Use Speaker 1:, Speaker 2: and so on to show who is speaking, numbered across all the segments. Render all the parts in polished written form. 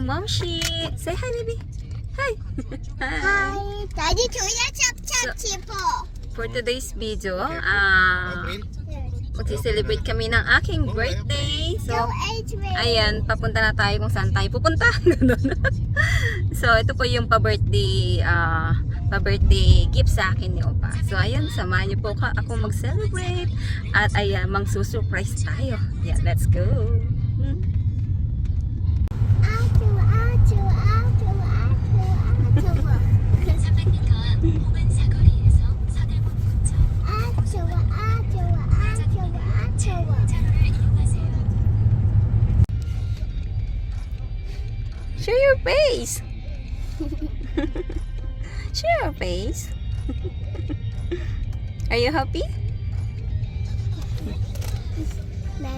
Speaker 1: Momshi. Say hi, baby. Hi.
Speaker 2: Hi. Daddy, Kuya Chap Chipo.
Speaker 1: For today's video, magsi-celebrate kami ng aking birthday. So, ayan, papunta na tayo kung saan tayo pupunta. So, ito po yung pa-birthday gift sa akin ni Opa. So, ayan, samahan niyo po ako mag-celebrate. At ayan, mang-surprise tayo. Yeah, let's go. Show your face. Show your face. Are you happy?
Speaker 2: No.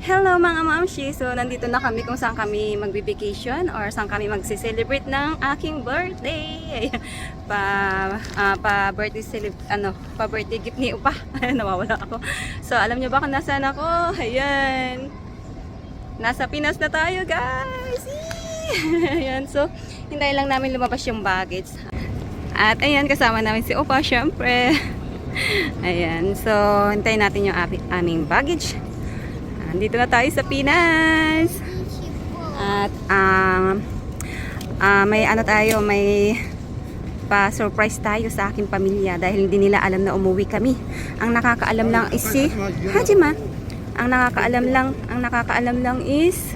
Speaker 1: Hello mga mamshi! So nandito na kami kung saan kami magbe-vacation or saan kami magse-celebrate ng aking birthday. Pa-birthday gift ni Upa. Nawawala ako. So alam niyo ba kung nasaan ako? Ayan. Nasa Pinas na tayo, guys. Ayan. So hintayin lang namin lumabas yung baggage. At ayan, kasama namin si Upa syempre. Ayan. So hintayin natin yung aming baggage. Dito na tayo sa Pinas. At may pa-surprise tayo sa aking pamilya dahil hindi nila alam na umuwi kami. Ang nakakaalam lang is si Hajima. Ang nakakaalam lang is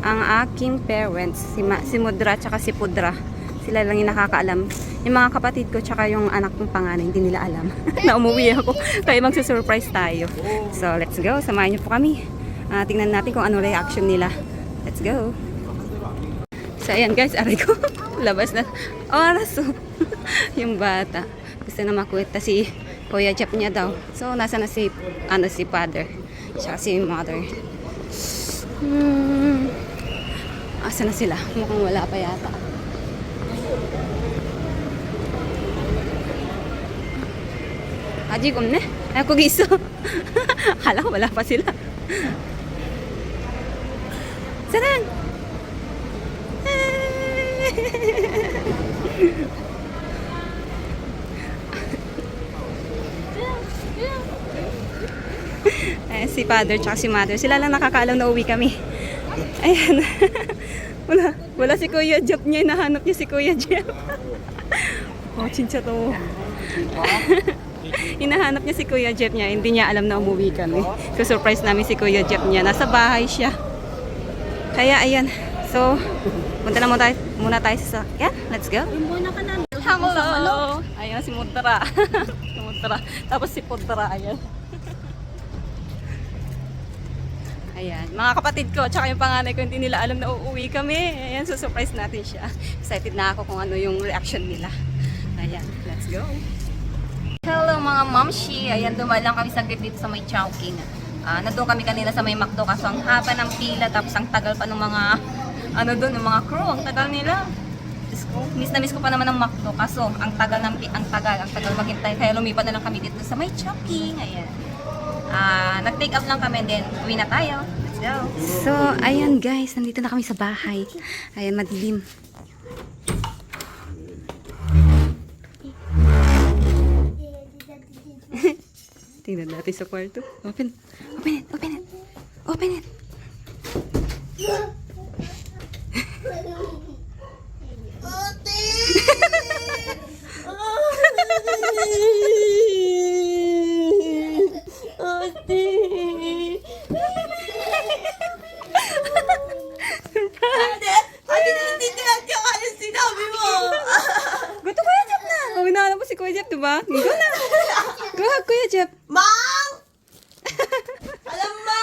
Speaker 1: ang aking parents, si Mudra at si Pudra. Sila lang yung nakakaalam. Yung mga kapatid ko tsaka yung anak kong panganay, hindi nila alam na umuwi ako. Kaya magsusurprise tayo. So, let's go. Samahan niyo po kami. Tingnan natin kung ano reaction nila. Let's go. So, ayan guys. Aray ko. Labas na. Oras. Yung bata. Gusto na makuwita si Kuya Jeff niya daw. So, nasa na si father. Tsaka si mother. Asa na sila? Mukhang wala pa yata. 아직 없네? 거기 있어. hala, wala pa sila. 사랑! Si father tsaka si mother. Sila lang nakakaalam na uwi kami. Ayan. wala si Kuya Jeff niya. Hinahanap niya si Kuya Jeff. Oh, 진짜 to. Hinahanap niya si Kuya Jeff niya. Hindi niya alam na umuwi kami. So, surprise namin si Kuya Jeff niya. Nasa bahay siya. Kaya, ayan. So, punta na muna tayo sa sasakyan. Let's go. Hello! Ayan, si Mudra. Si Mudra. Tapos si Pudra. Ayan. Ayan. Mga kapatid ko, tsaka yung panganay ko, hindi nila alam na uuwi kami. Ayan, so surprise natin siya. Excited na ako kung ano yung reaction nila. Ayan, let's go. Hello mga mamshi! Ayan, dumaan lang kami saglit dito sa may Chowking. Nandun kami kanina sa may McDo kaso ang haba ng pila tapos ang tagal pa ng mga yung mga crew. Ang tagal nila. Miss na miss ko pa naman ng McDo kaso ang tagal maghintay kaya lumipat na lang kami dito sa may Chowking. Ayan. Nag-take up lang kami then uwi na tayo. Let's go. So, ayan guys, nandito na kami sa bahay. Ayan, madilim. Tingnan natin sa kwarto. Open it. Gusto Kuya Jeff na. Hinahanap mo si Kuya Jeff, diba? Go na. Go hug Kuya Jeff.
Speaker 2: Mom! Alam mo!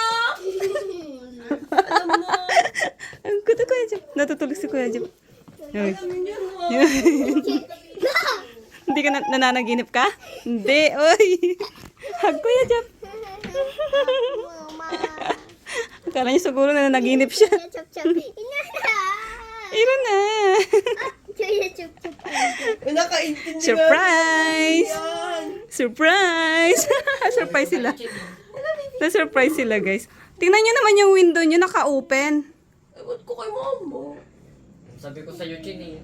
Speaker 1: Ang gusto Kuya Jeff. Natutulog si Kuya Jeff. Hindi ka nananaginip ka? Hindi. Oy. Hug Kuya Jeff. Kala niya siguro na naginip siya.
Speaker 2: Chuya chup chup. Inana.
Speaker 1: Iro na.
Speaker 2: Chuya chup chup.
Speaker 3: Nakaintindi
Speaker 1: Surprise! Surprise! Surprise sila. Na-surprise sila, guys. Tingnan nyo naman yung window nyo, naka-open.
Speaker 3: Ewan ko kay mama. Sabi ko sa Eugene eh.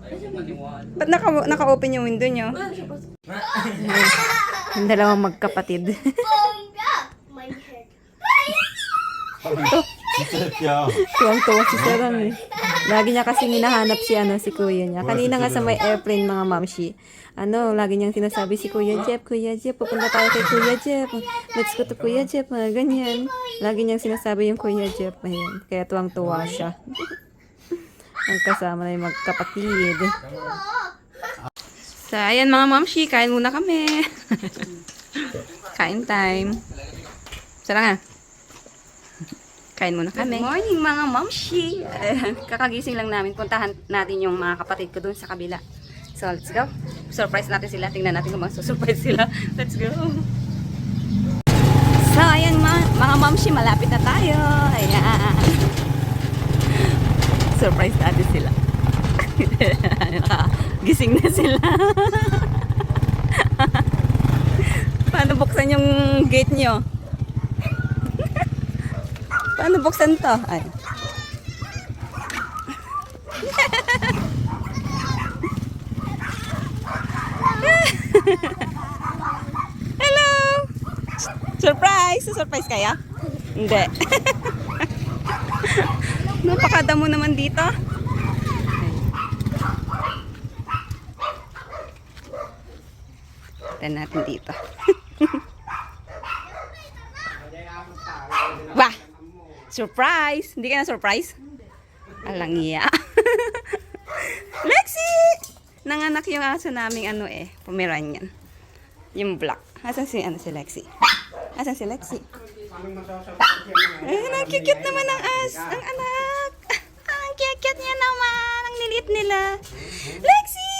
Speaker 3: Ayaw ko maniwala.
Speaker 1: Ba't naka-open yung window nyo? Yung dalawang magkapatid.
Speaker 2: Bongga. My head.
Speaker 1: Tuwang-tuwa si Saran eh. Lagi niya kasi hinahanap si kuya niya. Kanina nga sa may airplane mga mamshi. Lagi niyang sinasabi si Kuya Jeff, pupunta tayo kay Kuya Jeff. Let's go to Kuya Jeff, mga ganyan. Lagi niyang sinasabi yung Kuya Jeff. Ayan. Kaya tuwang-tuwa siya. Ang kasama na yung magkapatid. So, ayan mga mamshi, kain muna kami. Kain time. Sara nga. Kain muna kami. Good morning mga mamshi. Kakagising lang namin. Puntahan natin yung mga kapatid ko dun sa kabila. So, let's go. Surprise natin sila. Tingnan natin kung surprise sila. Let's go. So, ayan mga mamshi, malapit na tayo. Ayan. Surprise natin sila. Gising na sila. Paano buksan yung gate nyo? Paano buksan to? Ay. Hello! Surprise! Surprise kaya? Hindi. Napakadamo naman dito. Tignan natin dito. Wah! Surprise! Hindi ka na surprise? Alang iya. Lexi! Nanganak yung aso naming Pomeranian. Yung black. Asan si Lexi? Asan si Lexi? Ay, ang cute naman ng ang anak. Ang cute niya naman. Ang lilit nila. Lexi!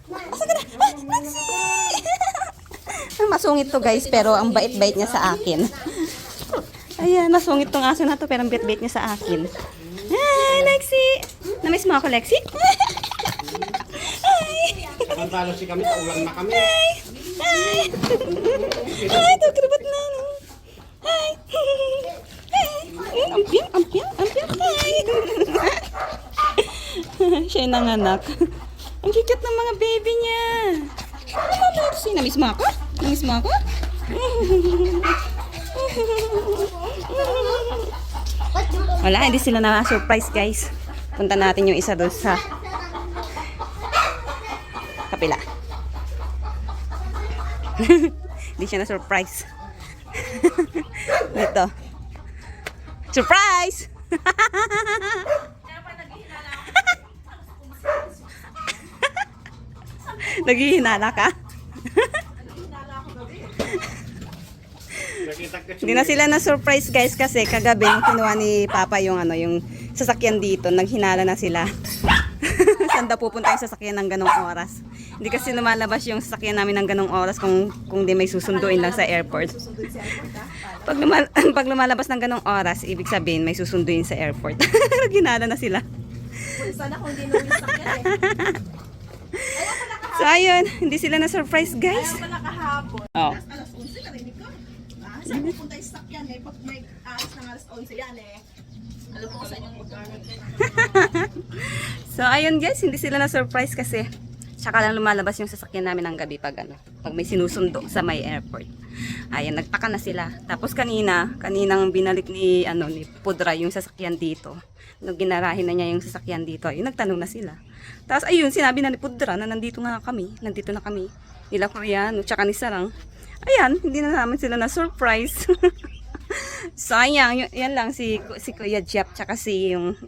Speaker 1: Asan ka na? Lexi! Masungit to guys, pero ang bait-bait niya sa akin. Ayan, masungit tong aso na to, pero ang bait-bait niya sa akin. Hi, Lexi! Namiss mo ako, Lexi?
Speaker 4: Pantalo si kami, taulan na kami.
Speaker 1: Hi! Hi! Hi, tagkrabat na. Hi! Hi! Ampiang! Hi! Siya yung nanganak. Ang cute ng mga baby niya. Ano, Lexi? Namiss mo ako? Namiss mo ako? Wala, hindi sila na-surprise guys. Punta natin yung isa doon sa kapila. Hindi siya na-surprise. Dito. Surprise! Naghihinala ka? Hindi na sila na-surprise guys kasi kagabi nung kinuha ni Papa yung yung sasakyan dito, naghinala na sila. Saan daw pupunta yung sasakyan ng ganong oras? Hindi kasi lumalabas yung sasakyan namin ng ganong oras kung di may susunduin lang sa airport. Pag lumalabas ng ganong oras, ibig sabihin may susunduin sa airport. Naghinala na sila.
Speaker 5: Sana kung di nung sakyan eh.
Speaker 1: So ayun, hindi sila na-surprise guys.
Speaker 5: Wala kahapon.
Speaker 1: Oh.
Speaker 5: Alas 11, narinig ko. Saan pupunta yung sakyan eh? Pag may alas ng alas 11 yan eh. Alam ko saan yung magkano.
Speaker 1: So ayun guys, hindi sila na-surprise kasi tsaka lang lumalabas yung sasakyan namin ng gabi pag may sinusundo sa may airport. Ayun, nagtaka na sila. Tapos kaninang binalik ni Pudra yung sasakyan dito. Nung ginarahin na niya yung sasakyan dito, ayun, nagtanong na sila. Tapos ayun, sinabi na ni Pudra na nandito na kami. Nila Koreano, tsaka ni Sarang. Ayan, hindi na namin sila na-surprise. Sayang, yan lang si Kuya Jeff, tsaka yung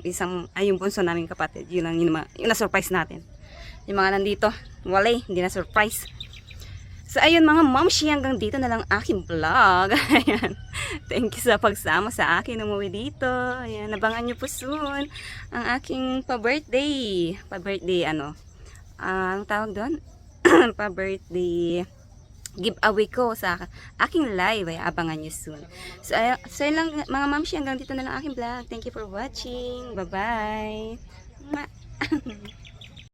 Speaker 1: bunso naming kapatid. Yun lang yung na-surprise natin. Yung mga nandito, wala, hindi na-surprise. So ayun mga momshi, hanggang dito na lang aking vlog. Ayan. Thank you sa pagsama sa akin umuwi dito. Ayan, abangan nyo po soon ang aking pa-birthday. Pa-birthday anong tawag doon? Pa-birthday giveaway ko sa aking live. Ay, abangan nyo soon. So yun lang mga mamshi, hanggang dito na lang aking vlog. Thank you for watching. Bye-bye.